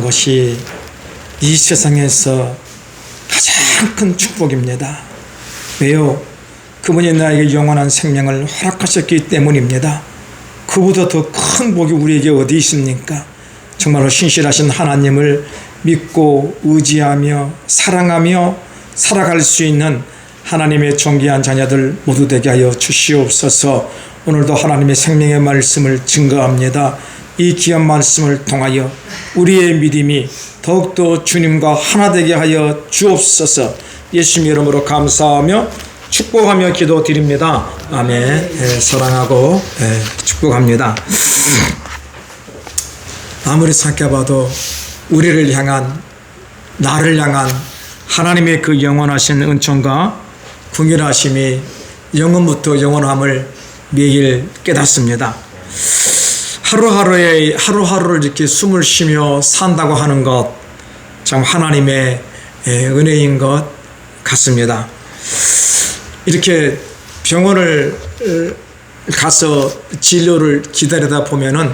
것이 이 세상에서 가장 큰 축복입니다. 왜요? 그분이 나에게 영원한 생명을 허락하셨기 때문입니다. 그보다 더 큰 복이 우리에게 어디 있습니까? 정말로 신실하신 하나님을 믿고 의지하며 사랑하며 살아갈 수 있는 하나님의 존귀한 자녀들 모두 되게 하여 주시옵소서. 오늘도 하나님의 생명의 말씀을 증거합니다. 이 귀한 말씀을 통하여 우리의 믿음이 더욱더 주님과 하나 되게 하여 주옵소서. 예수님 이름으로 감사하며 축복하며 기도드립니다. 아멘. 사랑하고 축복합니다. 아무리 생각해봐도 우리를 향한, 나를 향한 하나님의 그 영원하신 은총과 궁휼하심이 영원부터 영원함을 매일 깨닫습니다. 하루하루를 이렇게 숨을 쉬며 산다고 하는 것, 참 하나님의 은혜인 것 같습니다. 이렇게 병원을 가서 진료를 기다리다 보면은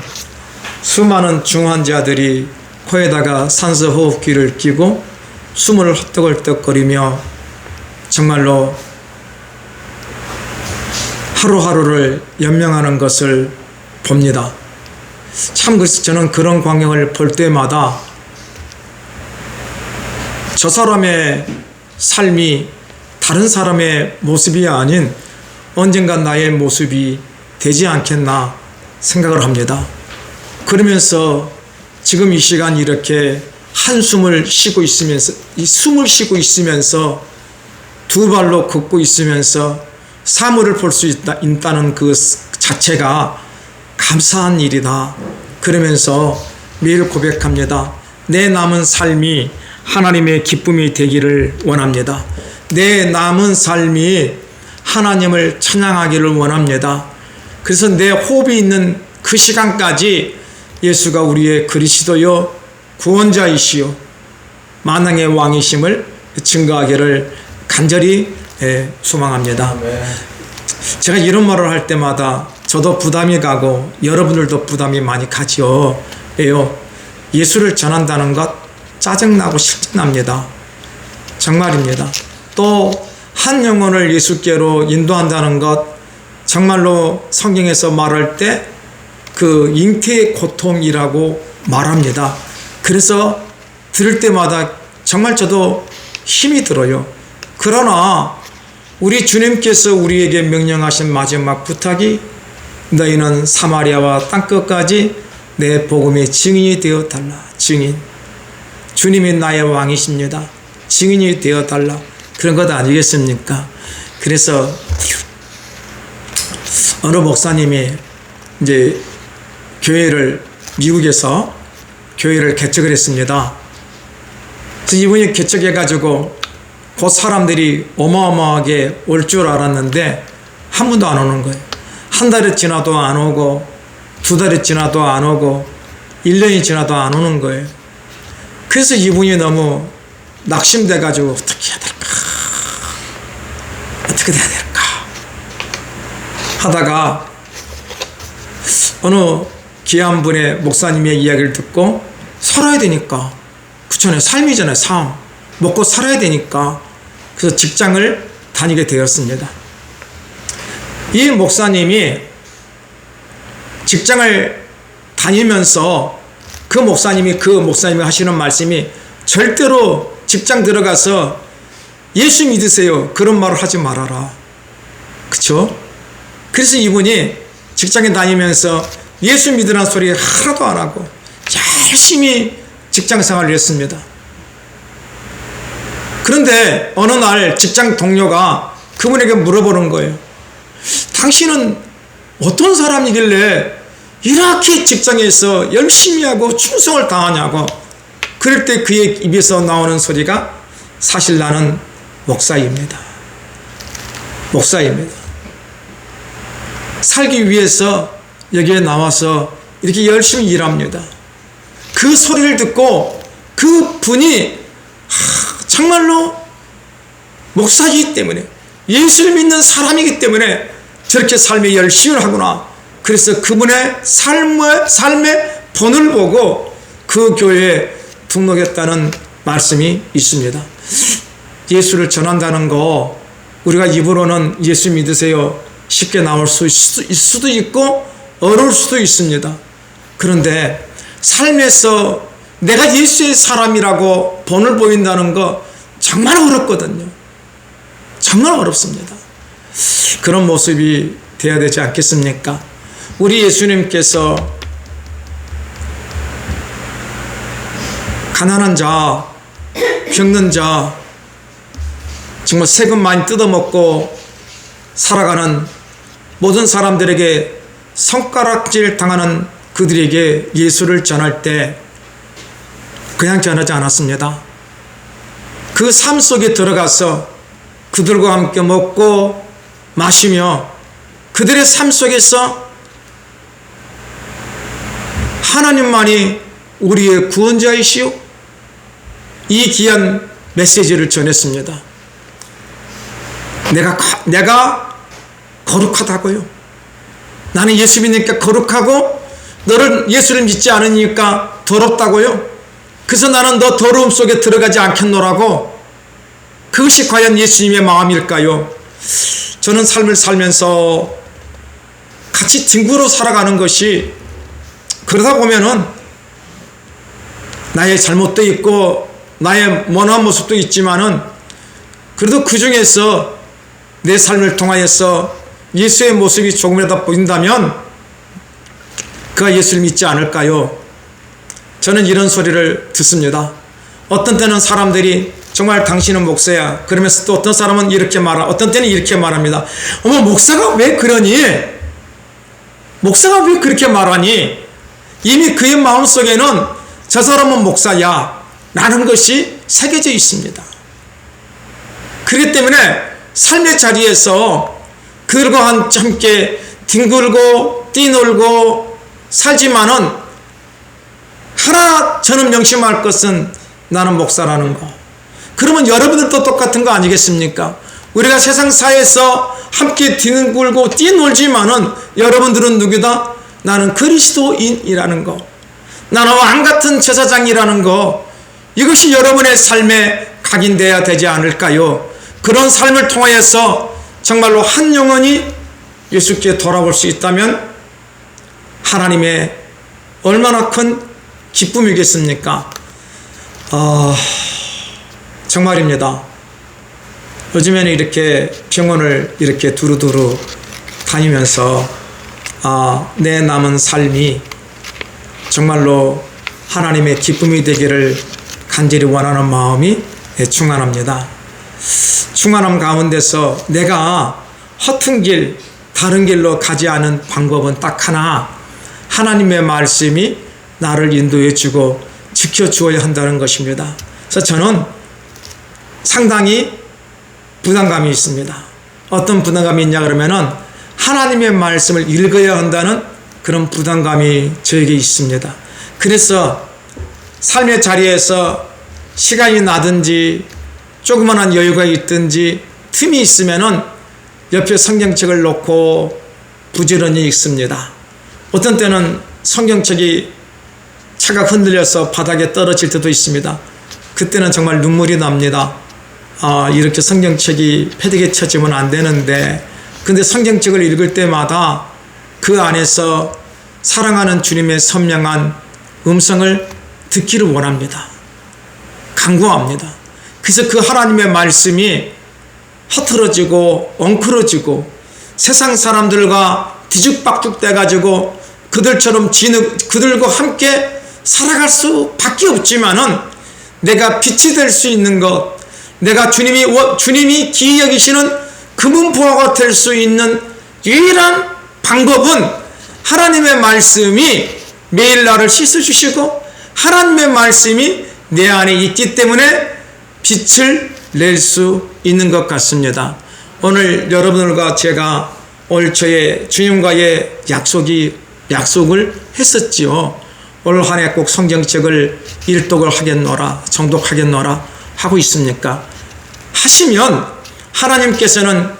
수많은 중환자들이 코에다가 산소호흡기를 끼고 숨을 헐떡헐떡거리며 정말로 하루하루를 연명하는 것을 봅니다. 참 그래서 저는 그런 광경을 볼 때마다 저 사람의 삶이 다른 사람의 모습이 아닌 언젠가 나의 모습이 되지 않겠나 생각을 합니다. 그러면서 지금 이 시간 이렇게 한숨을 쉬고 있으면서, 이 숨을 쉬고 있으면서 두 발로 걷고 있으면서 사물을 볼 수 있다는 그 자체가 감사한 일이다. 그러면서 매일 고백합니다. 내 남은 삶이 하나님의 기쁨이 되기를 원합니다. 내 남은 삶이 하나님을 찬양하기를 원합니다. 그래서 내 호흡이 있는 그 시간까지 예수가 우리의 그리스도요 구원자이시요 만왕의 왕이심을 증거하기를 간절히 소망합니다. 제가 이런 말을 할 때마다 저도 부담이 가고 여러분들도 부담이 많이 가죠. 예수를 전한다는 것 짜증나고 실증납니다. 정말입니다. 또 한 영혼을 예수께로 인도한다는 것, 정말로 성경에서 말할 때 그 잉태의 고통이라고 말합니다. 그래서 들을 때마다 정말 저도 힘이 들어요. 그러나 우리 주님께서 우리에게 명령하신 마지막 부탁이 너희는 사마리아와 땅끝까지 내 복음의 증인이 되어 달라. 증인. 주님이 나의 왕이십니다. 증인이 되어 달라. 그런 것 아니겠습니까? 그래서 어느 목사님이 이제 미국에서 교회를 개척을 했습니다. 그래서 이분이 개척해가지고 그 사람들이 어마어마하게 올 줄 알았는데 한 번도 안 오는 거예요. 한 달이 지나도 안 오고, 두 달이 지나도 안 오고, 1년이 지나도 안 오는 거예요. 그래서 이분이 너무 낙심돼가지고 어떻게 해야 될까? 어떻게 해야 될까? 하다가 어느 귀한 분의 목사님의 이야기를 듣고 살아야 되니까, 그렇잖아요. 삶이잖아요. 삶. 먹고 살아야 되니까. 그래서 직장을 다니게 되었습니다. 이 목사님이 직장을 다니면서 그 목사님이 하시는 말씀이 절대로 직장 들어가서 예수 믿으세요. 그런 말을 하지 말아라. 그쵸? 그래서 이분이 직장에 다니면서 예수 믿으라는 소리 하나도 안 하고 열심히 직장 생활을 했습니다. 그런데 어느 날 직장 동료가 그분에게 물어보는 거예요. 당신은 어떤 사람이길래 이렇게 직장에서 열심히 하고 충성을 다하냐고. 그럴 때 그의 입에서 나오는 소리가 사실 나는 목사입니다. 목사입니다. 살기 위해서 여기에 나와서 이렇게 열심히 일합니다. 그 소리를 듣고 그 분이 정말로 목사이기 때문에, 예수를 믿는 사람이기 때문에 저렇게 삶에 열심히 하구나. 그래서 그분의 삶의 본을 보고 그 교회에 등록했다는 말씀이 있습니다. 예수를 전한다는 거 우리가 입으로는 예수 믿으세요 쉽게 나올 수도 있고 어려울 수도 있습니다. 그런데 삶에서 내가 예수의 사람이라고 본을 보인다는 거 정말 어렵거든요. 정말 어렵습니다. 그런 모습이 되어야 되지 않겠습니까? 우리 예수님께서 가난한 자, 병든 자, 정말 세금 많이 뜯어먹고 살아가는 모든 사람들에게 손가락질 당하는 그들에게 예수를 전할 때 그냥 전하지 않았습니다. 그 삶 속에 들어가서 그들과 함께 먹고 마시며 그들의 삶 속에서 하나님만이 우리의 구원자이시오 이 귀한 메시지를 전했습니다. 내가 거룩하다고요. 나는 예수 믿으니까 거룩하고 너는 예수를 믿지 않으니까 더럽다고요. 그래서 나는 너 더러움 속에 들어가지 않겠노라고. 그것이 과연 예수님의 마음일까요? 저는 삶을 살면서 같이 친구로 살아가는 것이 그러다 보면은 나의 잘못도 있고 나의 모난 모습도 있지만은 그래도 그 중에서 내 삶을 통하여서 예수의 모습이 조금이라도 보인다면 그가 예수를 믿지 않을까요? 저는 이런 소리를 듣습니다. 어떤 때는 사람들이 정말 당신은 목사야. 그러면서 또 어떤 사람은 이렇게 어떤 때는 이렇게 말합니다. 어머, 목사가 왜 그러니? 목사가 왜 그렇게 말하니? 이미 그의 마음속에는 저 사람은 목사야 라는 것이 새겨져 있습니다. 그렇기 때문에 삶의 자리에서 그들과 함께 뒹굴고 뛰놀고 살지만은 하나 저는 명심할 것은 나는 목사라는 거. 그러면 여러분들도 똑같은 거 아니겠습니까? 우리가 세상 사회에서 함께 뒹굴고 뛰놀지만은 여러분들은 누구다? 나는 그리스도인이라는 거. 나는 왕같은 제사장이라는 거. 이것이 여러분의 삶에 각인되어야 되지 않을까요? 그런 삶을 통하여서 정말로 한 영혼이 예수께 돌아올 수 있다면 하나님의 얼마나 큰 기쁨이겠습니까? 정말입니다. 요즘에는 이렇게 병원을 이렇게 두루두루 다니면서 내 남은 삶이 정말로 하나님의 기쁨이 되기를 간절히 원하는 마음이 충만합니다. 충만함 가운데서 내가 허튼 길, 다른 길로 가지 않은 방법은 딱 하나, 하나님의 말씀이 나를 인도해 주고 지켜주어야 한다는 것입니다. 그래서 저는 상당히 부담감이 있습니다. 어떤 부담감이 있냐 그러면은 하나님의 말씀을 읽어야 한다는 그런 부담감이 저에게 있습니다. 그래서 삶의 자리에서 시간이 나든지 조그만한 여유가 있든지 틈이 있으면은 옆에 성경책을 놓고 부지런히 읽습니다. 어떤 때는 성경책이 차가 흔들려서 바닥에 떨어질 때도 있습니다. 그때는 정말 눈물이 납니다. 이렇게 성경책이 패대기에 쳐지면 안 되는데, 근데 성경책을 읽을 때마다 그 안에서 사랑하는 주님의 선명한 음성을 듣기를 원합니다. 간구합니다. 그래서 그 하나님의 말씀이 흐트러지고 엉클어지고 세상 사람들과 뒤죽박죽 돼가지고 그들과 함께 살아갈 수밖에 없지만은 내가 빛이 될 수 있는 것, 내가 주님이 기이 여기시는 금은보화가 될 수 있는 유일한 방법은 하나님의 말씀이 매일 나를 씻어주시고 하나님의 말씀이 내 안에 있기 때문에 빛을 낼 수 있는 것 같습니다. 오늘 여러분들과 제가 올 초에 주님과의 약속을 했었지요. 올 한 해 꼭 성경책을 일독을 하겠노라, 정독하겠노라 하고 있습니까? 하시면 하나님께서는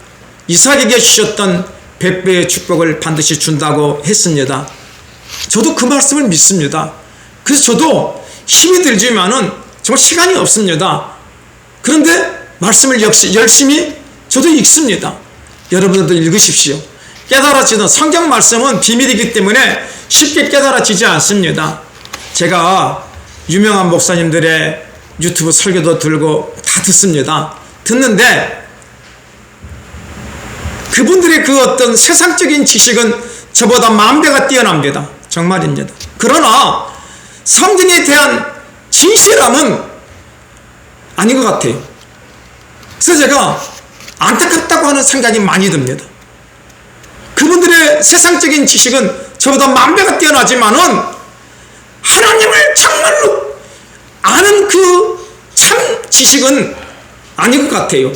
이삭에게 주셨던 100배의 축복을 반드시 준다고 했습니다. 저도 그 말씀을 믿습니다. 그래서 저도 힘이 들지만은 정말 시간이 없습니다. 그런데 말씀을 역시 열심히 저도 읽습니다. 여러분들도 읽으십시오. 깨달아지는 성경 말씀은 비밀이기 때문에 쉽게 깨달아지지 않습니다. 제가 유명한 목사님들의 유튜브 설교도 들고 다 듣습니다. 듣는데 그분들의 그 어떤 세상적인 지식은 저보다 만배가 뛰어납니다. 정말입니다. 그러나 성경에 대한 진실함은 아닌 것 같아요. 그래서 제가 안타깝다고 하는 생각이 많이 듭니다. 그분들의 세상적인 지식은 저보다 만배가 뛰어나지만은 하나님을 정말로 아는 그 참 지식은 아닌 것 같아요.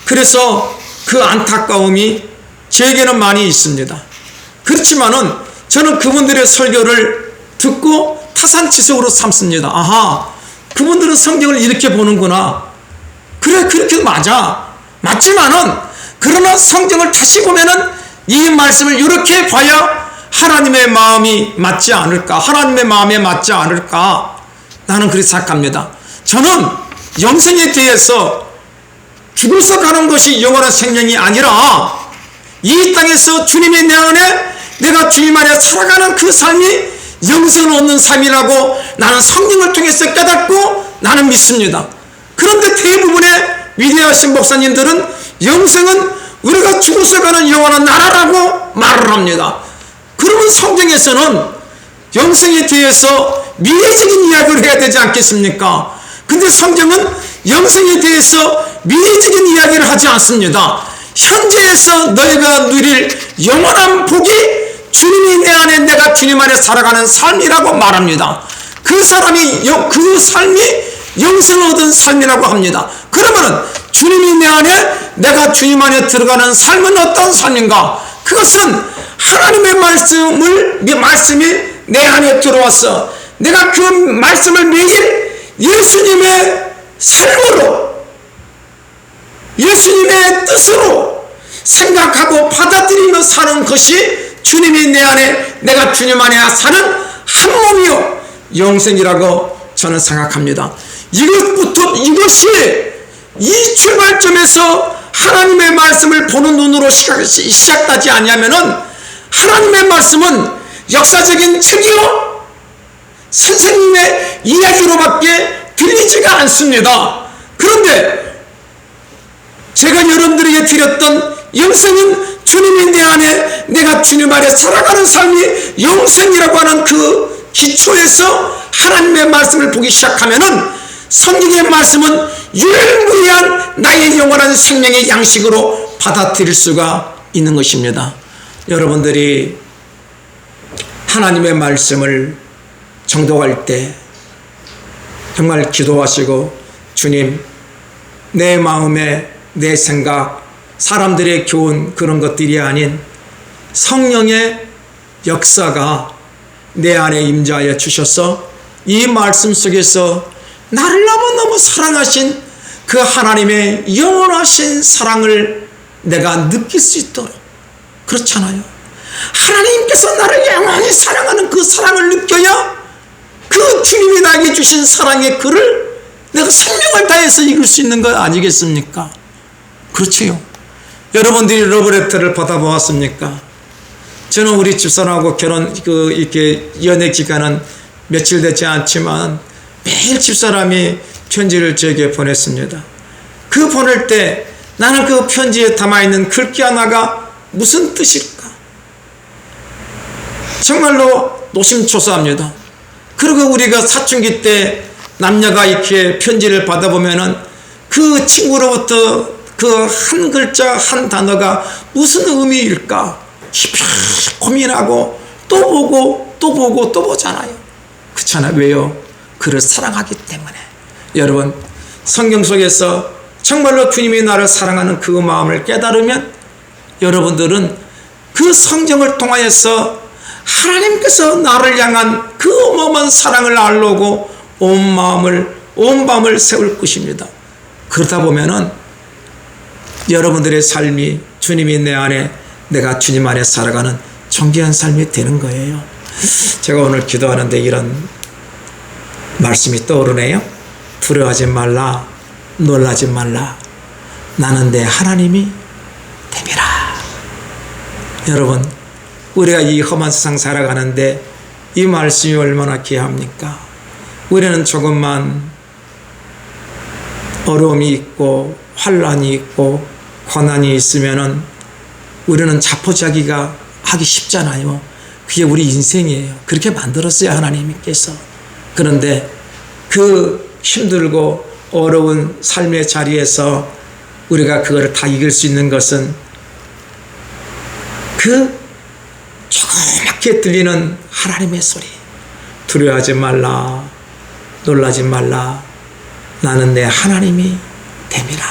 그래서 그 안타까움이 저에게는 많이 있습니다. 그렇지만은 저는 그분들의 설교를 듣고 타산지석으로 삼습니다. 아하, 그분들은 성경을 이렇게 보는구나. 그래, 그렇게 맞지만은 그러나 성경을 다시 보면은 이 말씀을 이렇게 봐야 하나님의 마음이 맞지 않을까, 하나님의 마음에 맞지 않을까, 나는 그렇게 생각합니다. 저는 영생에 대해서 죽어서 가는 것이 영원한 생명이 아니라 이 땅에서 주님이 내 안에 내가 주님 안에 살아가는 그 삶이 영생을 얻는 삶이라고 나는 성경을 통해서 깨닫고 나는 믿습니다. 그런데 대부분의 위대하신 목사님들은 영생은 우리가 죽어서 가는 영원한 나라라고 말을 합니다. 그러면 성경에서는 영생에 대해서 미래적인 이야기를 해야 되지 않겠습니까? 근데 성경은 영생에 대해서 미래적인 이야기를 하지 않습니다. 현재에서 너희가 누릴 영원한 복이 주님이 내 안에 내가 주님 안에 살아가는 삶이라고 말합니다. 그 삶이 영생을 얻은 삶이라고 합니다. 그러면 주님이 내 안에 내가 주님 안에 들어가는 삶은 어떤 삶인가? 그것은 하나님의 말씀이 내 안에 들어와서 내가 그 말씀을 매일 예수님의 삶으로, 예수님의 뜻으로 생각하고 받아들이며 사는 것이 주님이 내 안에 내가 주님 안에 사는 한 몸이요 영생이라고 저는 생각합니다. 이것이 이 출발점에서 하나님의 말씀을 보는 눈으로 시작하지 않냐면은 하나님의 말씀은 역사적인 책이요 선생님의 이야기로밖에 들리지가 않습니다. 그런데 제가 여러분들에게 드렸던 영생은 주님이 내 안에 내가 주님 안에 살아가는 삶이 영생이라고 하는 그 기초에서 하나님의 말씀을 보기 시작하면은 성경의 말씀은 유일무이한 나의 영원한 생명의 양식으로 받아들일 수가 있는 것입니다. 여러분들이 하나님의 말씀을 정독할 때 정말 기도하시고 주님, 내 마음에 내 생각, 사람들의 교훈 그런 것들이 아닌 성령의 역사가 내 안에 임재하여 주셔서 이 말씀 속에서 나를 너무너무 사랑하신 그 하나님의 영원하신 사랑을 내가 느낄 수 있도록, 그렇잖아요. 하나님께서 나를 영원히 사랑하는 그 사랑을 느껴야 그 주님이 나에게 주신 사랑의 글을 내가 생명을 다해서 읽을 수 있는 것 아니겠습니까? 그렇지요. 여러분들이 러브레터를 받아보았습니까? 저는 우리 집사람하고 이렇게 연애 기간은 며칠 되지 않지만 매일 집사람이 편지를 저에게 보냈습니다. 그 보낼 때 나는 그 편지에 담아있는 글귀 하나가 무슨 뜻일까? 정말로 노심초사합니다. 그리고 우리가 사춘기 때 남녀가 이렇게 편지를 받아보면은 그 친구로부터 그 한 글자 한 단어가 무슨 의미일까 깊이 고민하고 또 보고 또 보고 또 보잖아요. 그렇잖아요. 왜요? 그를 사랑하기 때문에. 여러분, 성경 속에서 정말로 주님이 나를 사랑하는 그 마음을 깨달으면 여러분들은 그 성경을 통하여서 하나님께서 나를 향한 그 어마어마한 사랑을 알려고 온 밤을 세울 것입니다. 그러다 보면은 여러분들의 삶이 주님이 내 안에 내가 주님 안에 살아가는 존귀한 삶이 되는 거예요. 제가 오늘 기도하는데 이런 말씀이 떠오르네요. 두려워하지 말라, 놀라지 말라. 나는 내 하나님이 됨이라. 여러분, 우리가 이 험한 세상 살아가는데 이 말씀이 얼마나 귀합니까? 우리는 조금만 어려움이 있고 환난이 있고 고난이 있으면은 우리는 자포자기가 하기 쉽잖아요. 그게 우리 인생이에요. 그렇게 만들었어요, 하나님께서. 그런데 그 힘들고 어려운 삶의 자리에서 우리가 그거를 다 이길 수 있는 것은 그 조그맣게 들리는 하나님의 소리. 두려워하지 말라, 놀라지 말라. 나는 내 하나님이 됨이라.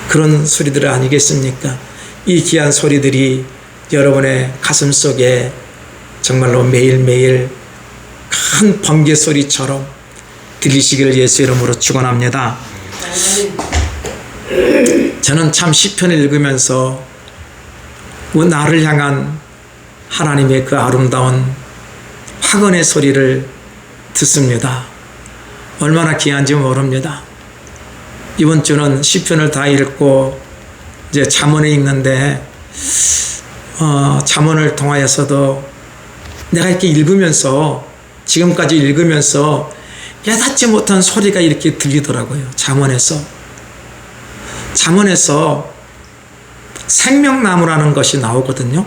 그런 소리들 아니겠습니까? 이 귀한 소리들이 여러분의 가슴 속에 정말로 매일매일 큰 번개 소리처럼 들리시기를 예수 이름으로 축원합니다. 저는 참 시편을 읽으면서 나를 향한 하나님의 그 아름다운 화근의 소리를 듣습니다. 얼마나 귀한지 모릅니다. 이번 주는 시편을 다 읽고 이제 잠언을 읽는데 잠언을 통하여서도 내가 이렇게 읽으면서 지금까지 읽으면서 깨닫지 못한 소리가 이렇게 들리더라고요. 잠언에서 생명나무라는 것이 나오거든요.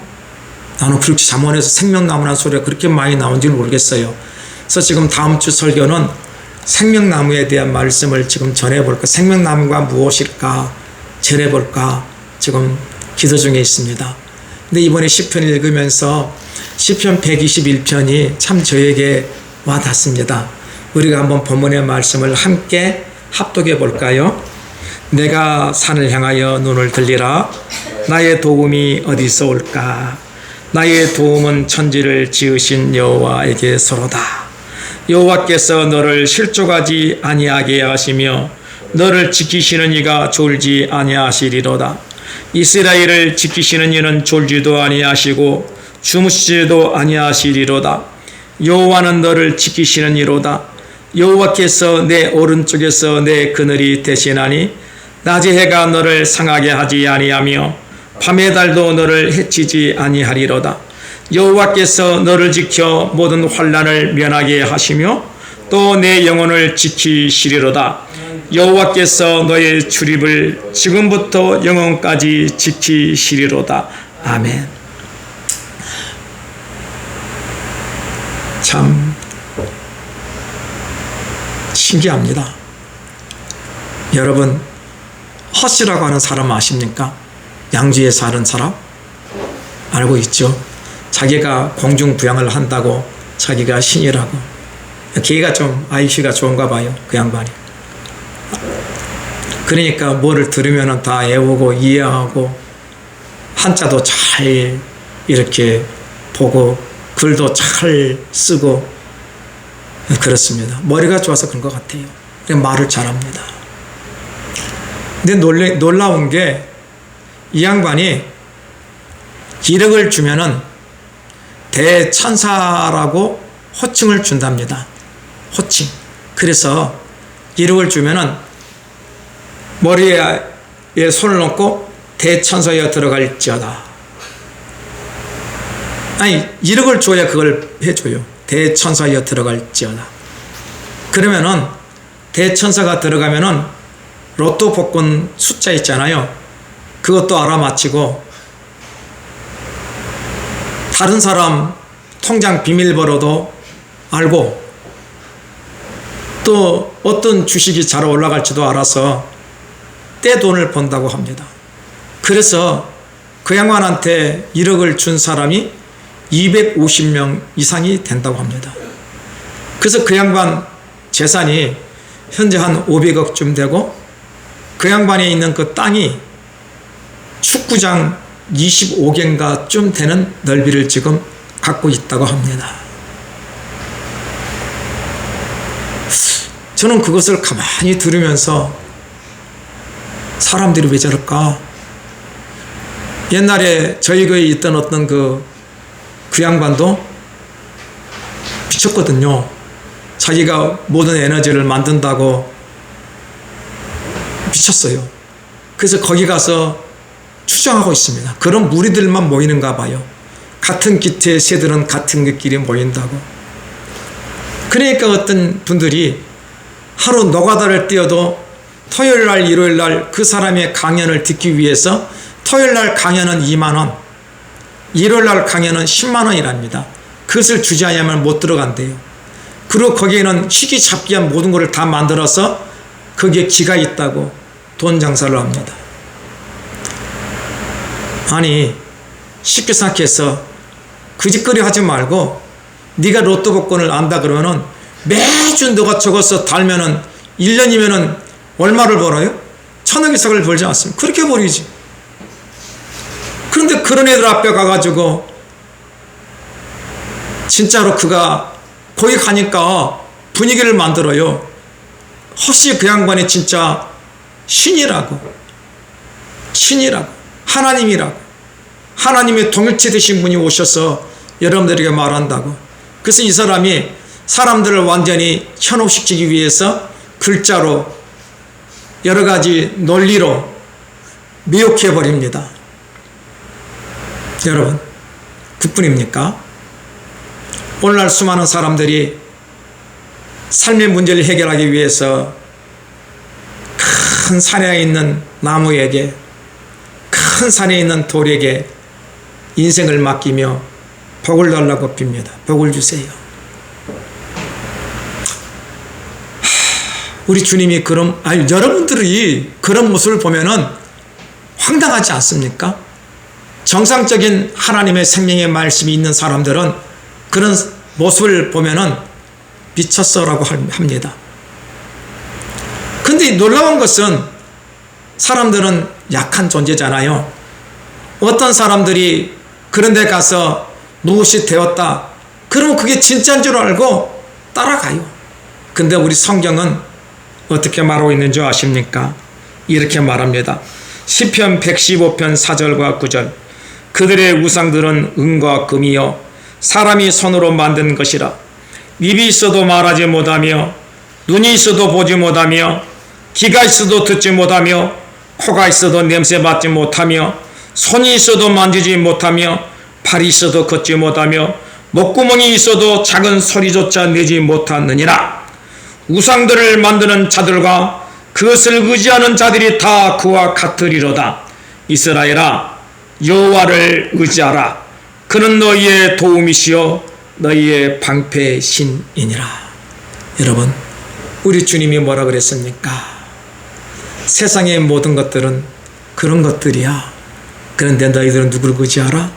나는 그렇게 잠언에서 생명나무라는 소리가 그렇게 많이 나온지는 모르겠어요. 그래서 지금 다음 주 설교는 생명나무에 대한 말씀을 지금 전해볼까, 생명나무가 무엇일까 전해볼까 지금 기도 중에 있습니다. 근데 이번에 시편을 읽으면서 시편 121편이 참 저에게 와닿습니다. 우리가 한번 본문의 말씀을 함께 합독해 볼까요? 내가 산을 향하여 눈을 들리라. 나의 도움이 어디서 올까? 나의 도움은 천지를 지으신 여호와에게서로다. 여호와께서 너를 실족하지 아니하게 하시며 너를 지키시는 이가 졸지 아니하시리로다. 이스라엘을 지키시는 이는 졸지도 아니하시고 주무시지도 아니하시리로다. 여호와는 너를 지키시는 이로다. 여호와께서 내 오른쪽에서 내 그늘이 되시나니 낮의 해가 너를 상하게 하지 아니하며 밤의 달도 너를 해치지 아니하리로다. 여호와께서 너를 지켜 모든 환난을 면하게 하시며 또 내 영혼을 지키시리로다. 여호와께서 너의 출입을 지금부터 영원까지 지키시리로다. 아멘. 참 신기합니다. 여러분, 헛이라고 하는 사람 아십니까? 양주에 사는 사람? 알고 있죠? 자기가 공중부양을 한다고 자기가 신이라고. 걔가 좀 IQ가 좋은가 봐요, 그 양반이. 그러니까 뭐를 들으면 다 외우고 이해하고 한자도 잘 이렇게 보고 글도 잘 쓰고 그렇습니다. 머리가 좋아서 그런 것 같아요. 말을 잘합니다. 근데 놀라운 게 이 양반이 기력을 주면은 대천사라고 호칭을 준답니다. 호칭. 그래서 기력을 주면은 머리에 손을 놓고 대천사에 들어갈지어다. 아니, 이력을 줘야 그걸 해줘요. 대천사에 들어갈지어다. 그러면은 대천사가 들어가면은 로또 복권 숫자 있잖아요. 그것도 알아맞히고 다른 사람 통장 비밀번호도 알고 또 어떤 주식이 잘 올라갈지도 알아서 떼돈을 번다고 합니다. 그래서 그 양반한테 1억을 준 사람이 250명 이상이 된다고 합니다. 그래서 그 양반 재산이 현재 한 500억쯤 되고 그 양반에 있는 그 땅이 축구장 25개인가 좀 되는 넓이를 지금 갖고 있다고 합니다. 저는 그것을 가만히 들으면서 사람들이 왜 저럴까? 옛날에 저희 교회에 있던 어떤 그 양반도 미쳤거든요. 자기가 모든 에너지를 만든다고 미쳤어요. 그래서 거기 가서 추정하고 있습니다. 그런 무리들만 모이는가 봐요. 같은 기태의 새들은 같은 길이 모인다고. 그러니까 어떤 분들이 하루 노가다를 뛰어도 토요일날 일요일날 그 사람의 강연을 듣기 위해서 토요일날 강연은 2만원, 일요일날 강연은 10만원이랍니다. 그것을 주지 않으면 못 들어간대요. 그리고 거기에는 희귀잡기한 모든 것을 다 만들어서 거기에 기가 있다고 돈 장사를 합니다. 아니, 쉽게 생각해서 그짓거리 하지 말고 네가 로또 복권을 안다 그러면은 매주 너가 적어서 달면은 1년이면은 얼마를 벌어요? 1000억 이상을 벌지 않습니까? 그렇게 벌이지. 그런데 그런 애들 앞에 가가지고 진짜로 그가 거기 가니까 분위기를 만들어요. 혹시 그 양반이 진짜 신이라고, 하나님이라고, 하나님의 동일체 되신 분이 오셔서 여러분들에게 말한다고. 그래서 이 사람이 사람들을 완전히 현혹시키기 위해서 글자로 여러 가지 논리로 미혹해 버립니다. 여러분, 그뿐입니까? 오늘날 수많은 사람들이 삶의 문제를 해결하기 위해서 큰 산에 있는 나무에게, 큰 산에 있는 돌에게 인생을 맡기며 복을 달라고 빕니다. 복을 주세요. 우리 주님이 여러분들이 그런 모습을 보면은 황당하지 않습니까? 정상적인 하나님의 생명의 말씀이 있는 사람들은 그런 모습을 보면은 미쳤어라고 합니다. 근데 놀라운 것은 사람들은 약한 존재잖아요. 어떤 사람들이 그런 데 가서 무엇이 되었다 그러면 그게 진짜인 줄 알고 따라가요. 근데 우리 성경은 어떻게 말하고 있는 줄 아십니까? 이렇게 말합니다. 시편 115편 4절과 9절. 그들의 우상들은 은과 금이요 사람이 손으로 만든 것이라. 입이 있어도 말하지 못하며 눈이 있어도 보지 못하며 귀가 있어도 듣지 못하며 코가 있어도 냄새 맡지 못하며 손이 있어도 만지지 못하며 발이 있어도 걷지 못하며 목구멍이 있어도 작은 소리조차 내지 못하느니라. 우상들을 만드는 자들과 그것을 의지하는 자들이 다 그와 같으리로다. 이스라엘아, 여호와를 의지하라. 그는 너희의 도움이시요 너희의 방패신이니라. 여러분, 우리 주님이 뭐라 그랬습니까? 세상의 모든 것들은 그런 것들이야. 그런데 너희들은 누구를 의지하라?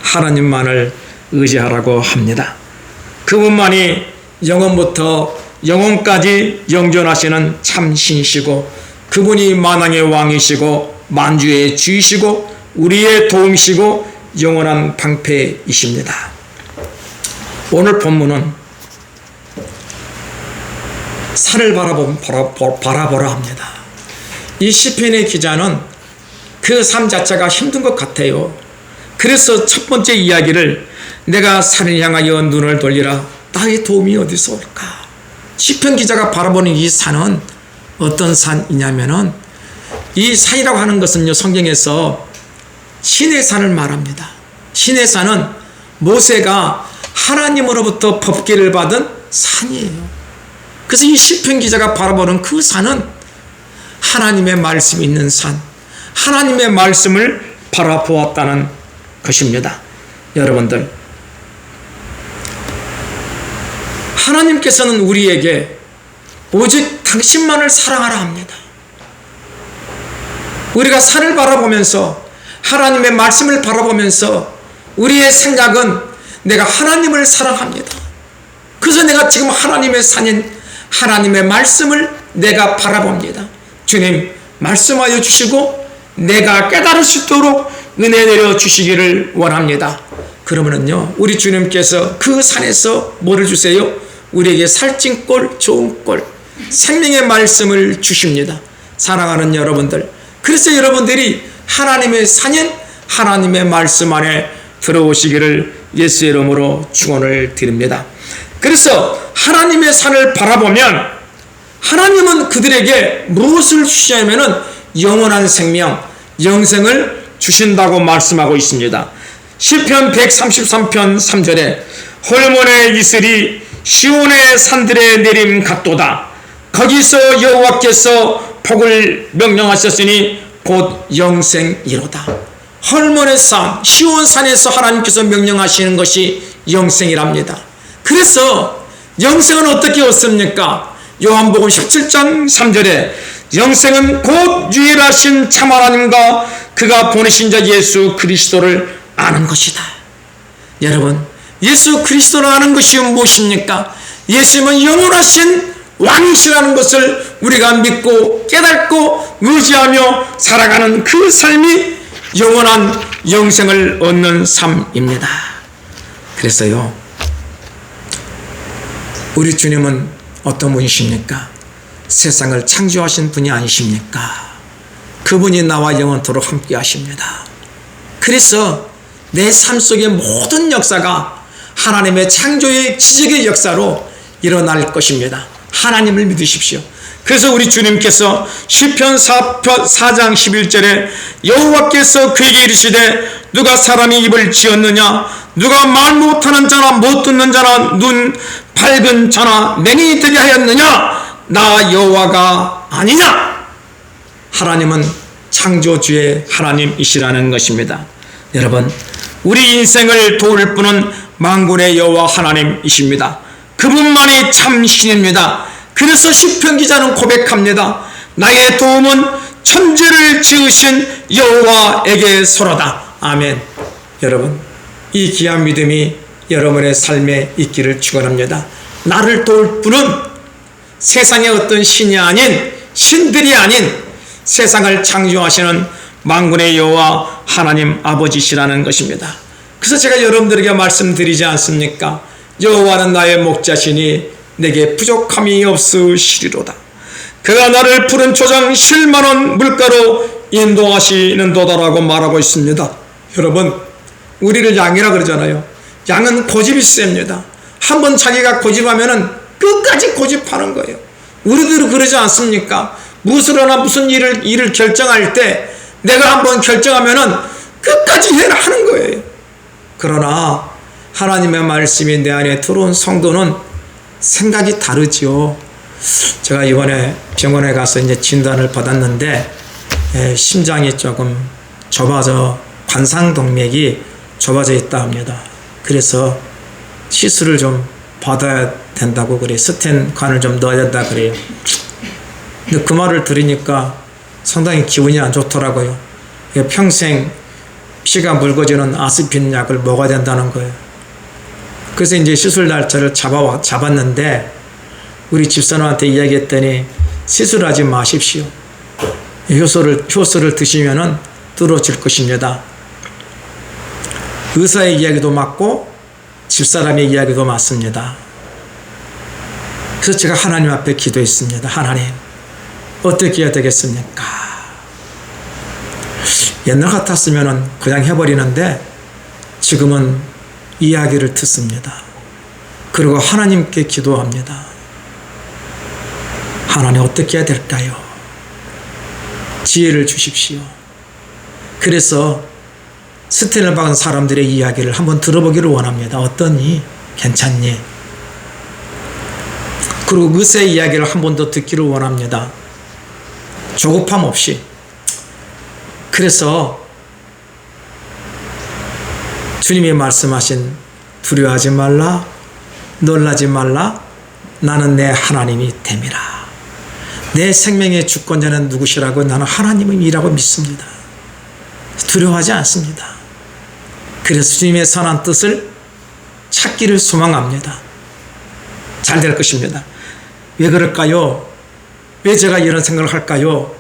하나님만을 의지하라고 합니다. 그분만이 영원부터 영원까지 영존하시는 참 신이시고 그분이 만왕의 왕이시고 만주의 주이시고 우리의 도움이시고 영원한 방패이십니다. 오늘 본문은 산을 바라보라 합니다. 이 시편의 기자는 그 삶 자체가 힘든 것 같아요. 그래서 첫 번째 이야기를 내가 산을 향하여 눈을 돌리라. 나의 도움이 어디서 올까? 시편 기자가 바라보는 이 산은 어떤 산이냐면은 이 산이라고 하는 것은요, 성경에서 신의 산을 말합니다. 신의 산은 모세가 하나님으로부터 법궤를 받은 산이에요. 그래서 이 시편 기자가 바라보는 그 산은 하나님의 말씀이 있는 산, 하나님의 말씀을 바라보았다는 것입니다. 여러분들, 하나님께서는 우리에게 오직 당신만을 사랑하라 합니다. 우리가 산을 바라보면서 하나님의 말씀을 바라보면서 우리의 생각은 내가 하나님을 사랑합니다. 그래서 내가 지금 하나님의 산인 하나님의 말씀을 내가 바라봅니다. 주님 말씀하여 주시고 내가 깨달을 수 있도록 은혜 내려 주시기를 원합니다. 그러면은요, 우리 주님께서 그 산에서 뭐를 주세요? 우리에게 살찐 꼴, 좋은 꼴, 생명의 말씀을 주십니다. 사랑하는 여러분들, 그래서 여러분들이 하나님의 산인 하나님의 말씀 안에 들어오시기를 예수의 이름으로 축원을 드립니다. 그래서 하나님의 산을 바라보면 하나님은 그들에게 무엇을 주시냐면은 영원한 생명, 영생을 주신다고 말씀하고 있습니다. 시편 133편 3절에 홀몬의 이슬이 시온의 산들에 내림 같도다. 거기서 여호와께서 복을 명령하셨으니 곧 영생이로다. 헐몬의 산, 시온산에서 하나님께서 명령하시는 것이 영생이랍니다. 그래서 영생은 어떻게 얻습니까? 요한복음 17장 3절에 영생은 곧 유일하신 참 하나님과 그가 보내신 자 예수 그리스도를 아는 것이다. 여러분, 예수 그리스도를 아는 것이 무엇입니까? 예수님은 영원하신 왕이시라는 것을 우리가 믿고 깨닫고 의지하며 살아가는 그 삶이 영원한 영생을 얻는 삶입니다. 그래서요, 우리 주님은 어떤 분이십니까? 세상을 창조하신 분이 아니십니까? 그분이 나와 영원토록 함께 하십니다. 그래서 내 삶 속의 모든 역사가 하나님의 창조의 기적의 역사로 일어날 것입니다. 하나님을 믿으십시오. 그래서 우리 주님께서 시편 4장 11절에 여호와께서 그에게 이르시되 누가 사람이 입을 지었느냐, 누가 말 못하는 자나 못 듣는 자나 눈 밝은 자나 맹인이 되게 하였느냐, 나 여호와가 아니냐. 하나님은 창조주의 하나님이시라는 것입니다. 여러분, 우리 인생을 도울 분은 만군의 여호와 하나님이십니다. 그분만이 참 신입니다. 그래서 시편 기자는 고백합니다. 나의 도움은 천지를 지으신 여호와에게서로다. 아멘. 여러분, 이 귀한 믿음이 여러분의 삶에 있기를 축원합니다. 나를 도울 분은 세상의 어떤 신이 아닌, 신들이 아닌 세상을 창조하시는 만군의 여호와 하나님 아버지시라는 것입니다. 그래서 제가 여러분들에게 말씀드리지 않습니까? 여호와는 나의 목자시니 내게 부족함이 없으시리로다. 그가 나를 푸른 초장 실만한 물가로 인도하시는 도다라고 말하고 있습니다. 여러분, 우리를 양이라 그러잖아요. 양은 고집이 셉니다. 한번 자기가 고집하면은 끝까지 고집하는 거예요. 우리들은 그러지 않습니까? 무슨 일을 결정할 때 내가 한번 결정하면은 끝까지 해라 하는 거예요. 그러나 하나님의 말씀이 내 안에 들어온 성도는 생각이 다르죠. 제가 이번에 병원에 가서 이제 진단을 받았는데 심장이 조금 좁아져, 관상동맥이 좁아져 있다 합니다. 그래서 시술을 좀 받아야 된다고 그래요. 스텐관을 좀 넣어야 된다 그래요. 근데 그 말을 들으니까 상당히 기분이 안 좋더라고요. 평생 피가 묽어지는 아스피린 약을 먹어야 된다는 거예요. 그래서 이제 시술 날짜를 잡았는데 우리 집사람한테 이야기했더니 시술하지 마십시오. 효소를 드시면은 뚫어질 것입니다. 의사의 이야기도 맞고 집사람의 이야기도 맞습니다. 그래서 제가 하나님 앞에 기도했습니다. 하나님, 어떻게 해야 되겠습니까? 옛날 같았으면 그냥 해버리는데 지금은 이야기를 듣습니다. 그리고 하나님께 기도합니다. 하나님, 어떻게 해야 될까요? 지혜를 주십시오. 그래서 스텐을 박은 사람들의 이야기를 한번 들어보기를 원합니다. 어떠니? 괜찮니? 그리고 의사의 이야기를 한 번 더 듣기를 원합니다. 조급함 없이. 그래서 주님이 말씀하신 두려워하지 말라, 놀라지 말라, 나는 내 하나님이 됨이라. 내 생명의 주권자는 누구시라고? 나는 하나님이라고 믿습니다. 두려워하지 않습니다. 그래서 주님의 선한 뜻을 찾기를 소망합니다. 잘 될 것입니다. 왜 그럴까요? 왜 제가 이런 생각을 할까요?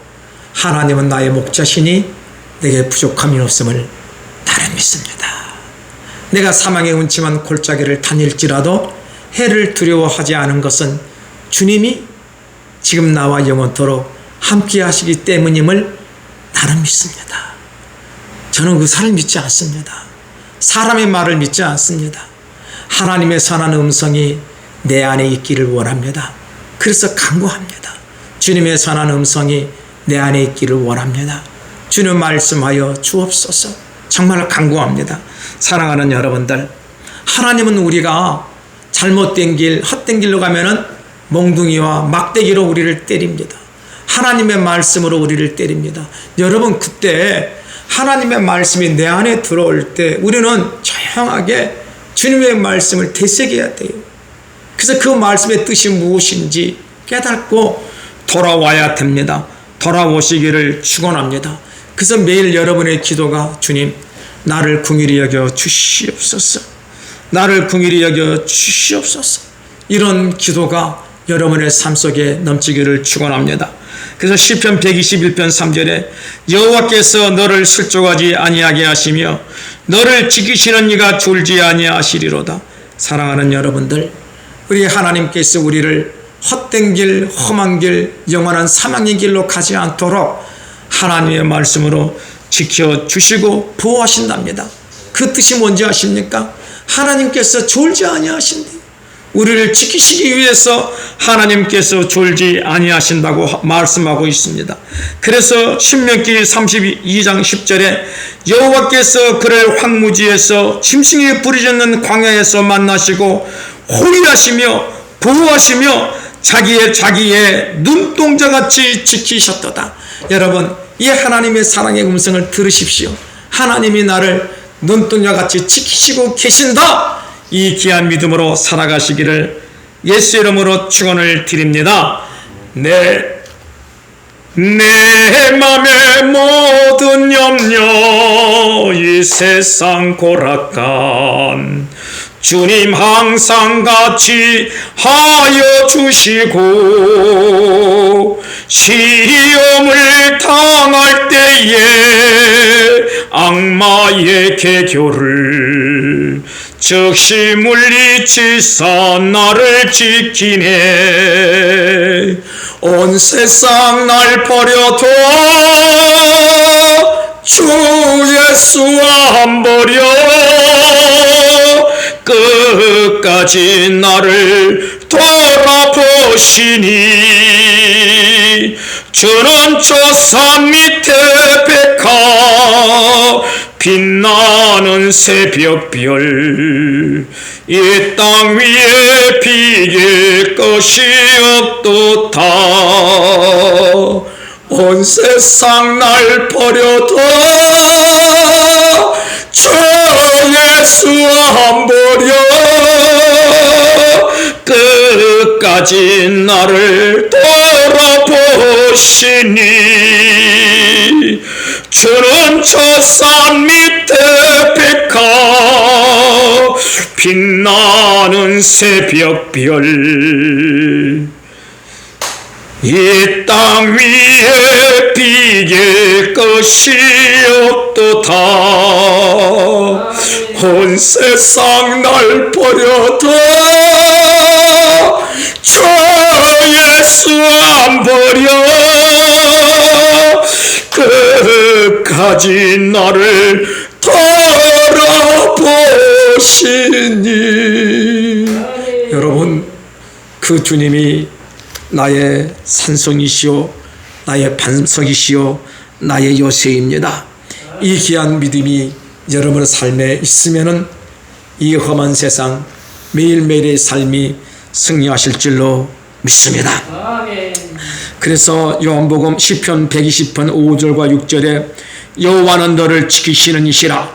하나님은 나의 목자시니 내게 부족함이 없음을 나는 믿습니다. 내가 사망의 음침한 골짜기를 다닐지라도 해를 두려워하지 않은 것은 주님이 지금 나와 영원토록 함께 하시기 때문임을 나는 믿습니다. 저는 의사를 믿지 않습니다. 사람의 말을 믿지 않습니다. 하나님의 선한 음성이 내 안에 있기를 원합니다. 그래서 간구합니다. 주님의 선한 음성이 내 안에 있기를 원합니다. 주님 말씀하여 주옵소서. 정말 간구합니다. 사랑하는 여러분들, 하나님은 우리가 잘못된 길, 헛된 길로 가면은 몽둥이와 막대기로 우리를 때립니다. 하나님의 말씀으로 우리를 때립니다. 여러분, 그때 하나님의 말씀이 내 안에 들어올 때 우리는 조용하게 주님의 말씀을 되새겨야 돼요. 그래서 그 말씀의 뜻이 무엇인지 깨닫고 돌아와야 됩니다. 돌아오시기를 축원합니다. 그래서 매일 여러분의 기도가 주님, 나를 긍휼히 여겨 주시옵소서. 나를 긍휼히 여겨 주시옵소서. 이런 기도가 여러분의 삶 속에 넘치기를 축원합니다. 그래서 시편 121편 3절에 여호와께서 너를 실족하지 아니하게 하시며 너를 지키시는 이가 졸지 아니하시리로다. 사랑하는 여러분들, 우리 하나님께서 우리를 헛된 길, 험한 길, 영원한 사망의 길로 가지 않도록 하나님의 말씀으로 지켜주시고 보호하신답니다. 그 뜻이 뭔지 아십니까? 하나님께서 졸지 아니하신대요. 우리를 지키시기 위해서 하나님께서 졸지 아니하신다고 말씀하고 있습니다. 그래서 신명기 32장 10절에 여호와께서 그를 황무지에서 짐승이 부르짖는 광야에서 만나시고 호위하시며 보호하시며 자기의 눈동자같이 지키셨도다. 여러분, 이 하나님의 사랑의 음성을 들으십시오. 하나님이 나를 눈동자같이 지키시고 계신다. 이 귀한 믿음으로 살아가시기를 예수 이름으로 축원을 드립니다. 내 맘의 모든 염려, 이 세상 고락감 주님 항상 같이 하여 주시고, 시험을 당할 때에 악마의 계교를 즉시 물리치사 나를 지키네. 온 세상 날 버려도 주 예수 안 버려 끝까지 나를 돌아보시니. 주는 저 산 밑에 백화 빛나는 새벽별, 이 땅 위에 비길 것이 없도다. 온 세상 날 버려도 주 예수 안 버려 끝까지 나를 돌아보시니. 주는 저 산 밑에 백화 빛나는 새벽별, 이 땅 위에 비길 것이 없도다. 온 세상 날 버려도 주 예수 안 버려 끝까지 나를 돌아보시니. 여러분, 그 주님이 나의 산성이시오, 나의 반석이시오, 나의 요새입니다. 이 귀한 믿음이 여러분의 삶에 있으면은 이 험한 세상 매일매일의 삶이 승리하실 줄로 믿습니다. 그래서 요한복음 시편 120편 5절과 6절에 여호와는 너를 지키시는 이시라.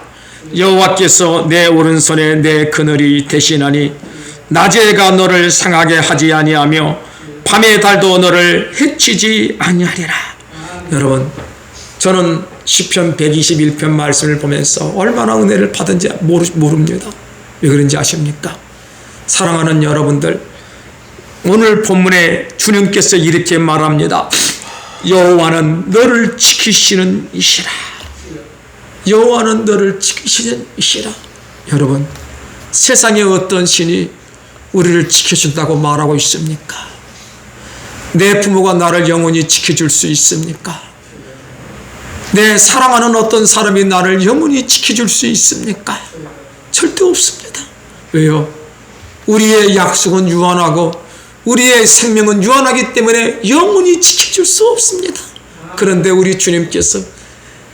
여호와께서 내 오른손에 내 그늘이 되시나니 낮의 해가 너를 상하게 하지 아니하며 밤의 달도 너를 해치지 아니하리라. 여러분, 저는 시편 121편 말씀을 보면서 얼마나 은혜를 받은지 모릅니다. 왜 그런지 아십니까? 사랑하는 여러분들, 오늘 본문에 주님께서 이렇게 말합니다. 여호와는 너를 지키시는 이시라. 여호와는 너를 지키시는 이시라. 여러분, 세상에 어떤 신이 우리를 지켜준다고 말하고 있습니까? 내 부모가 나를 영원히 지켜줄 수 있습니까? 내 사랑하는 어떤 사람이 나를 영원히 지켜줄 수 있습니까? 절대 없습니다. 왜요? 우리의 약속은 유한하고 우리의 생명은 유한하기 때문에 영원히 지켜줄 수 없습니다. 그런데 우리 주님께서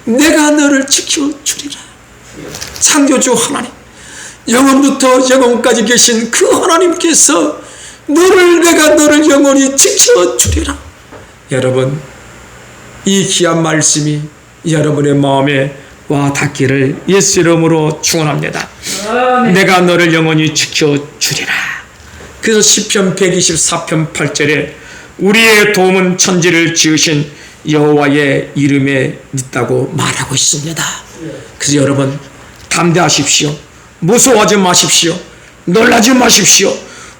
내가 너를 지켜주리라. 창조주 하나님, 영원부터 영원까지 계신 그 하나님께서 내가 너를 영원히 지켜주리라. 여러분, 이 귀한 말씀이 여러분의 마음에 와 닿기를 예수 이름으로 축원합니다. 내가 너를 영원히 지켜주리라. 그래서 시편 124편 8절에 우리의 도움은 천지를 지으신 여호와의 이름에 있다고 말하고 있습니다. 그래서 여러분, 담대하십시오. 무서워하지 마십시오. 놀라지 마십시오.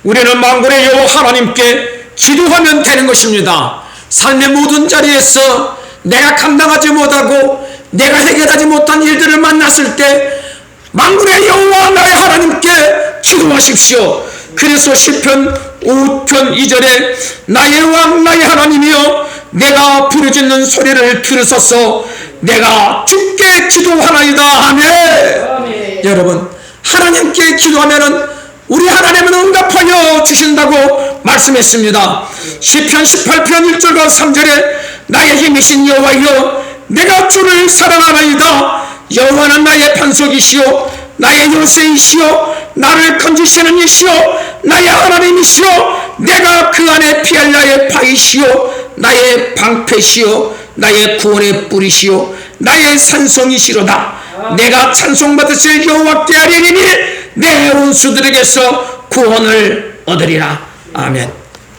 우리는 만군의 여호와 하나님께 기도하면 되는 것입니다. 삶의 모든 자리에서 내가 감당하지 못하고 내가 해결하지 못한 일들을 만났을 때 만군의 여호와 나의 하나님께 기도하십시오. 그래서 시편 5편 2절에 나의 왕 나의 하나님이여 내가 부르짖는 소리를 들으소서 내가 주께 기도하나이다. 아멘. 여러분, 하나님께 기도하면은 우리 하나님은 응답하여 주신다고 말씀했습니다. 시편 18편 1절과 3절에 나의 힘이신 여호와여 내가 주를 사랑하나이다. 여호와는 나의 반석이시오 나의 요새이시오 나를 건지시는 이시오 나의 하나님이시오 내가 그 안에 피할 나의 바위시오 나의 방패시오 나의 구원의 뿌리시오 나의 산성이시로다. 내가 찬송받으실 여호와께 아뢰리니 내 원수들에게서 구원을 얻으리라. 아멘.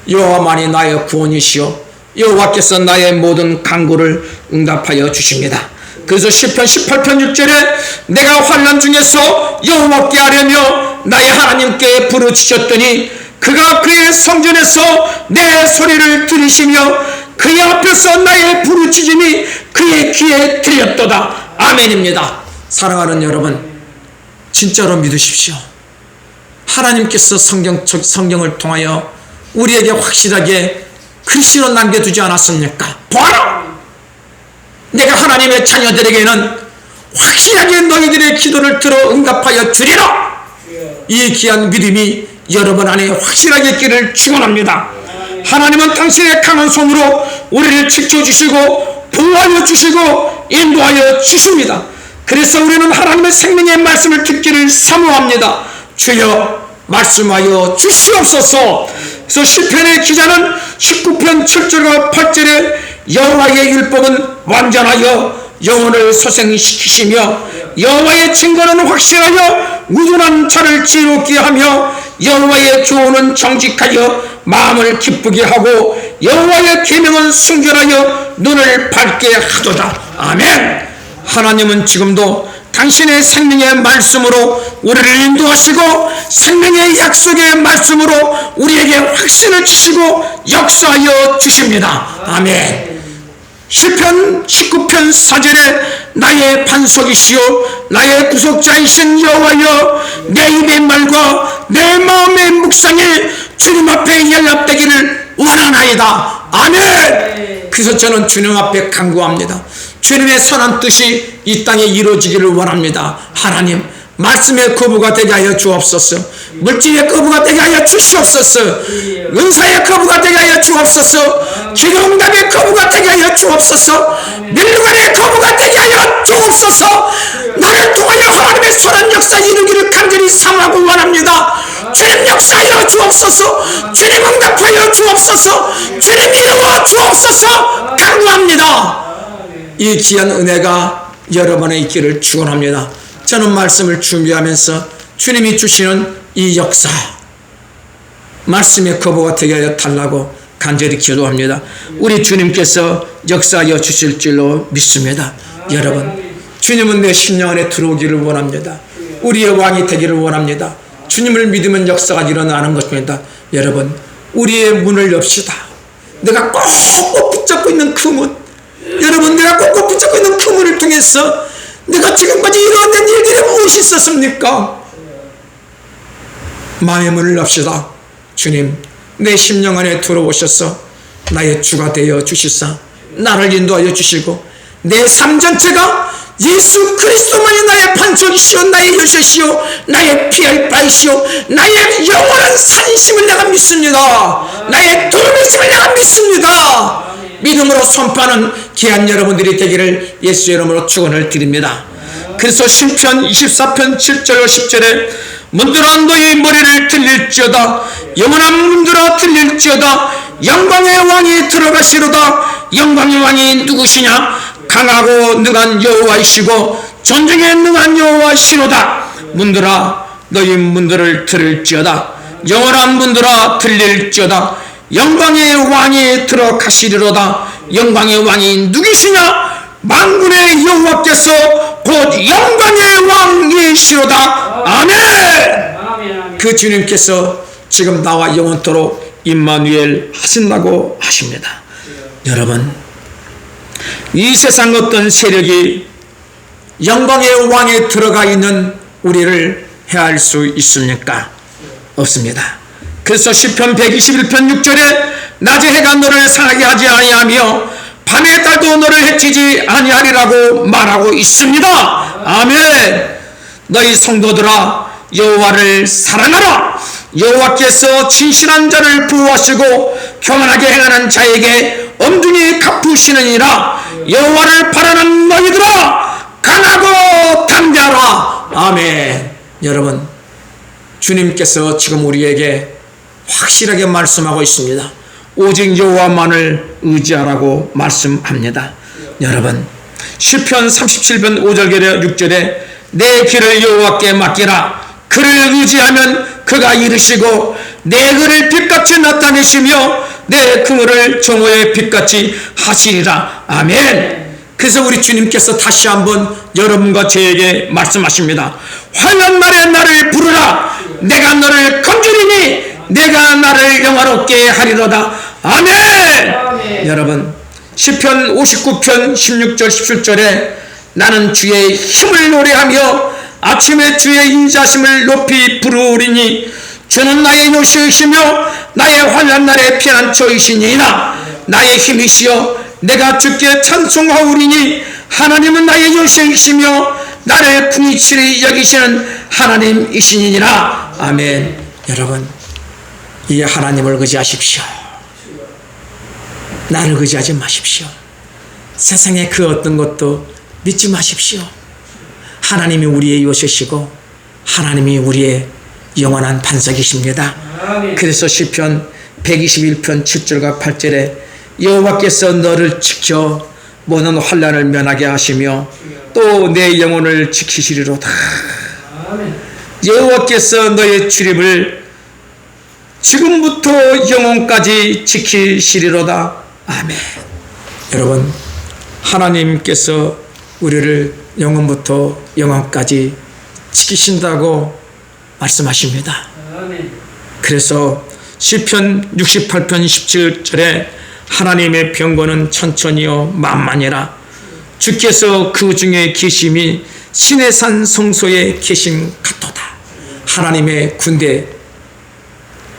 여호와만이 나의 구원이시오 여호와께서 나의 모든 간구를 응답하여 주십니다. 그래서 시편 18편 6절에 내가 환난 중에서 여호와께 아뢰며 나의 하나님께 부르짖었더니 그가 그의 성전에서 내 소리를 들으시며 그의 앞에서 나의 부르짖음이 그의 귀에 들렸도다. 아멘입니다. 사랑하는 여러분, 진짜로 믿으십시오. 하나님께서 성경을 통하여 우리에게 확실하게 글씨로 남겨두지 않았습니까? 보아라! 내가 하나님의 자녀들에게는 확실하게 너희들의 기도를 들어 응답하여 주리라. 이 귀한 믿음이 여러분 안에 확실하게 있기를 축원합니다. 하나님은 당신의 강한 손으로 우리를 지켜주시고 보호하여 주시고 인도하여 주십니다. 그래서 우리는 하나님의 생명의 말씀을 듣기를 사모합니다. 주여 말씀하여 주시옵소서. 그래서 시편의 기자는 19편 7절과 8절에 여호와의 율법은 완전하여 영혼을 소생시키시며 여호와의 증거는 확실하여 우둔한 자를 지혜롭게 하며 여호와의 교훈은 정직하여 마음을 기쁘게 하고 여호와의 계명은 순결하여 눈을 밝게 하도다. 아멘. 하나님은 지금도 당신의 생명의 말씀으로 우리를 인도하시고 생명의 약속의 말씀으로 우리에게 확신을 주시고 역사하여 주십니다. 아멘. 시편 19편 4절에 나의 반석이시오 나의 구속자이신 여호와여 내 입의 말과 내 마음의 묵상이 주님 앞에 연락되기를 원하나이다. 아멘. 그래서 저는 주님 앞에 간구합니다. 주님의 선한 뜻이 이 땅에 이루어지기를 원합니다. 하나님, 말씀의 거부가 되게 하여 주옵소서. 물질의 거부가 되게 하여 주시옵소서. 은사의 거부가 되게 하여 주옵소서. 기도응답의 거부가 되게 하여 주옵소서. 밀관의 거부가 되게 하여 주옵소서. 나를 통하여 하나님의 선한 역사 이루기를 간절히 사모하고 원합니다. 주님 역사하여 주옵소서. 주님 응답하여 주옵소서. 주님 이루어 주옵소서. 간구합니다. 이 귀한 은혜가 여러분의 있기를 축원합니다. 저는 말씀을 준비하면서 주님이 주시는 이 역사, 말씀의 거부가 되게 하여 달라고 간절히 기도합니다. 우리 주님께서 역사하여 주실 줄로 믿습니다. 여러분, 주님은 내 심령 안에 들어오기를 원합니다. 우리의 왕이 되기를 원합니다. 주님을 믿으면 역사가 일어나는 것입니다. 여러분, 우리의 문을 엽시다. 내가 꼭 붙잡고 있는 그 문, 여러분, 내가 꼭 붙잡고 있는 그 문을 통해서 내가 지금까지 이루어낸 일들이 무엇이 있었습니까? 마음의 문을 엽시다. 주님, 내 심령 안에 들어오셔서 나의 주가 되어 주시사 나를 인도하여 주시고 내 삶 전체가 예수 그리스도만이 나의 반석이시오, 나의 요새시오, 나의 피할 바이시오, 나의 영원한 산심을 내가 믿습니다. 나의 도움이심을 내가 믿습니다. 믿음으로 선포하는 귀한 여러분들이 되기를 예수 이름으로 축원을 드립니다. 그래서 시편 24편 7절 10절에 문들아 너희 머리를 들릴지어다, 영원한 문들아 들릴지어다, 영광의 왕이 들어가시로다. 영광의 왕이 누구시냐? 강하고 능한 여호와이시고 전쟁에 능한 여호와시로다. 문들아 너희 문들을 들을지어다, 영원한 문들아 들릴지어다, 영광의 왕이 들어가시리로다. 영광의 왕이 누구시냐? 만군의 여호와께서 곧 영광의 왕이시로다. 아멘. 그 주님께서 지금 나와 영원토록 임마누엘 하신다고 하십니다. 여러분, 이 세상 어떤 세력이 영광의 왕에 들어가 있는 우리를 해할 수 있습니까? 없습니다. 그래서 시편 121편 6절에 낮에 해가 너를 상하게 하지 아니하며 밤의 달도 너를 해치지 아니하리라고 말하고 있습니다. 아멘. 너희 성도들아 여호와를 사랑하라. 여호와께서 진실한 자를 보호하시고 교만하게 행하는 자에게 엄중히 갚으시느니라. 여호와를 바라는 너희들아 강하고 담대하라. 아멘. 여러분, 주님께서 지금 우리에게 확실하게 말씀하고 있습니다. 오직 여호와만을 의지하라고 말씀합니다. 여러분, 시편 37편 5절 6절에 내 길을 여호와께 맡기라. 그를 의지하면 그가 이르시고 내 글을 빛같이 나타내시며 내 그물을 정오의 빛같이 하시리라. 아멘. 그래서 우리 주님께서 다시 한번 여러분과 저에게 말씀하십니다. 환난 날에 나를 부르라. 내가 너를 건주리니 내가 나를 영화롭게 하리로다. 아멘. 여러분, 시편 59편 16절 17절에 나는 주의 힘을 노래하며 아침에 주의 인자심을 높이 부르리니 주는 나의 요새이시며 나의 환난 날의 피난처이시니이다. 나의 힘이시여 내가 주께 찬송하오리니 하나님은 나의 요새이시며 나를 궁이치리 여기시는 하나님이시니라. 아멘. 여러분, 이 하나님을 의지하십시오. 나를 의지하지 마십시오. 세상의 그 어떤 것도 믿지 마십시오. 하나님이 우리의 요새시고 하나님이 우리의 영원한 반석이십니다. 그래서 시편 121편 7절과 8절에 여호와께서 너를 지켜 모든 환난을 면하게 하시며 또 내 영혼을 지키시리로다. 여호와께서 너의 출입을 지금부터 영혼까지 지키시리로다. 아멘. 여러분, 하나님께서 우리를 영혼부터 영혼까지 지키신다고 말씀하십니다. 그래서 시편 68편 17절에 하나님의 병거는 천천히요 만만이라. 주께서 그 중에 계심이 신의 산 성소에 계심 같도다. 하나님의 군대,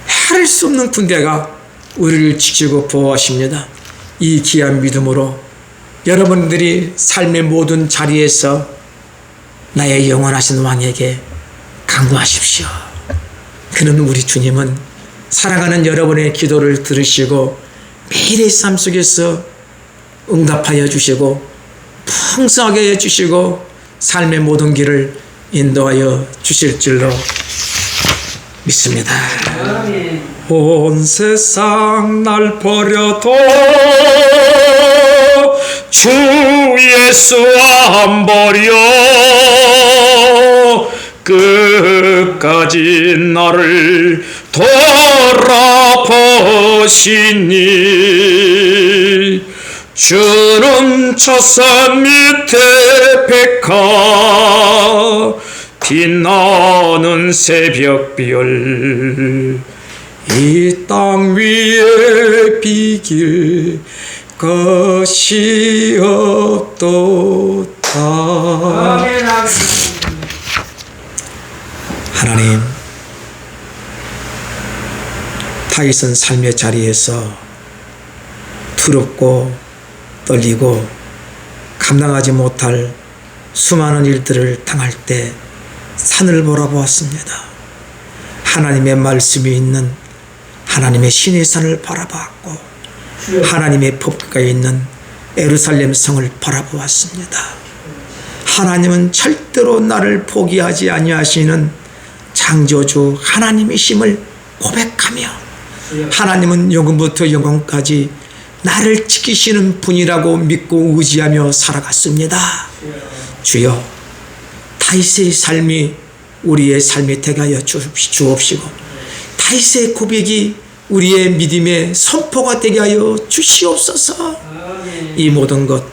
헤아릴 수 없는 군대가 우리를 지키고 보호하십니다. 이 귀한 믿음으로 여러분들이 삶의 모든 자리에서 나의 영원하신 왕에게 간구하십시오. 그는 우리 주님은 살아가는 여러분의 기도를 들으시고 매일의 삶 속에서 응답하여 주시고 풍성하게 해주시고 삶의 모든 길을 인도하여 주실 줄로 믿습니다. 온 세상 날 버려도 주 예수 안 버려 끝까지 나를 돌아보시니 주는 첫산 밑에 백화 빛나는 새벽별 이 땅 위에 비길 것이 없도다. 하나님, 다윗은 삶의 자리에서 두렵고 떨리고 감당하지 못할 수많은 일들을 당할 때 산을 바라보았습니다. 하나님의 말씀이 있는 하나님의 신의 산을 바라보았고 하나님의 법궤가 있는 예루살렘 성을 바라보았습니다. 하나님은 절대로 나를 포기하지 아니하시는 창조주 하나님이심을 고백하며 하나님은 영원부터 영원까지 나를 지키시는 분이라고 믿고 의지하며 살아갔습니다. 주여, 다윗의 삶이 우리의 삶이 되게 하여 주옵시고 다윗의 고백이 우리의 믿음의 선포가 되게 하여 주시옵소서. 이 모든 것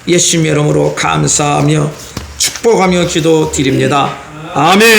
예수님의 이름으로 감사하며 축복하며 기도드립니다. 아멘.